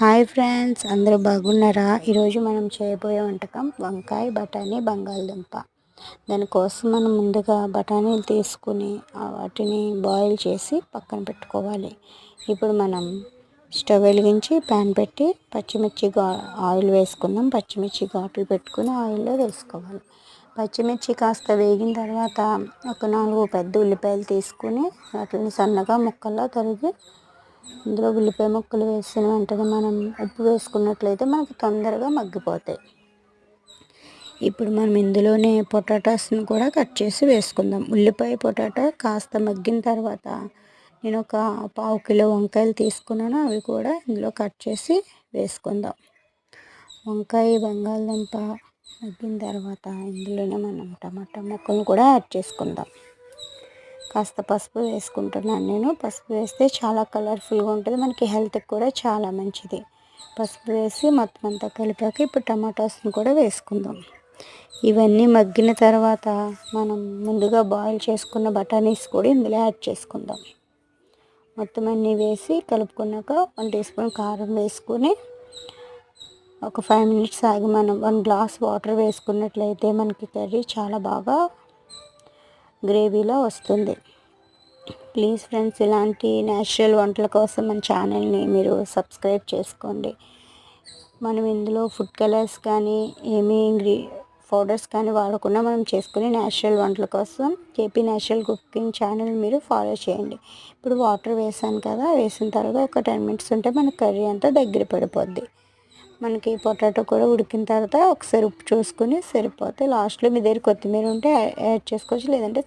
Hi friends, అందరూ బాగున్నారా? ఈరోజు మనం చేయబోయే వంటకం వంకాయ బఠానీ బంగాళదుంప. దానికోసం మనం ముందుగా బఠానీలు తీసుకుని వాటిని బాయిల్ చేసి పక్కన పెట్టుకోవాలి. ఇప్పుడు మనం స్టవ్ వెలిగించి ప్యాన్ పెట్టి పచ్చిమిర్చి ఆయిల్ వేసుకుందాం. పచ్చిమిర్చి ఘాట్లు పెట్టుకుని ఆయిల్లో వేసుకోవాలి. పచ్చిమిర్చి కాస్త వేగిన తర్వాత ఒక 4 పెద్ద ఉల్లిపాయలు తీసుకుని వాటిని సన్నగా ముక్కల్లో తరిగి ఇందులో ఉల్లిపాయ ముక్కలు వేసిన వెంటనే మనం ఉప్పు వేసుకున్నట్లయితే మనకు తొందరగా మగ్గిపోతాయి. ఇప్పుడు మనం ఇందులోనే పొటాటోస్ని కూడా కట్ చేసి వేసుకుందాం. ఉల్లిపాయ పొటాటో కాస్త మగ్గిన తర్వాత నేను ఒక 1/2 కిలో వంకాయలు తీసుకున్నాను. అవి కూడా ఇందులో కట్ చేసి వేసుకుందాం. వంకాయ బంగాళదుంప మగ్గిన తర్వాత ఇందులోనే మనం టమాటా ముక్కలను కూడా యాడ్ చేసుకుందాం. కాస్త పసుపు వేసుకుంటున్నాను నేను. పసుపు వేస్తే చాలా కలర్ఫుల్గా ఉంటుంది, మనకి హెల్త్కి కూడా చాలా మంచిది. పసుపు వేసి మొత్తం అంతా కలిపాక ఇప్పుడు టమాటాస్ని కూడా వేసుకుందాం. ఇవన్నీ మగ్గిన తర్వాత మనం ముందుగా బాయిల్ చేసుకున్న బఠానీస్ కూడా ఇందులో యాడ్ చేసుకుందాం. మొత్తం అన్నీ వేసి కలుపుకున్నాక 1 టీ స్పూన్ కారం వేసుకుని ఒక 5 మినిట్స్ ఆగి మనం 1 గ్లాస్ వాటర్ వేసుకున్నట్లయితే మనకి కర్రీ చాలా బాగా గ్రేవీలో వస్తుంది. ప్లీజ్ ఫ్రెండ్స్, ఇలాంటి న్యాచురల్ వంటల కోసం మన ఛానల్ని మీరు సబ్స్క్రైబ్ చేసుకోండి. మనం ఇందులో ఫుడ్ కలర్స్ కానీ పౌడర్స్ కానీ వాడకుండా మనం చేసుకునే న్యాచురల్ వంటల కోసం కేపీ న్యాచురల్ కుకింగ్ ఛానల్ మీరు ఫాలో చేయండి. ఇప్పుడు వాటర్ వేసాను కదా, వేసిన తర్వాత ఒక 10 మినిట్స్ ఉంటే మన కర్రీ అంతా దగ్గర పడిపోద్ది. మనకి పొటాటో కూడా ఉడికిన తర్వాత ఒకసారి ఉప్పు చూసుకుని సరిపోతే లాస్ట్లో మీ దగ్గర కొత్తిమీర ఉంటే యాడ్ చేసుకోవచ్చు, లేదంటే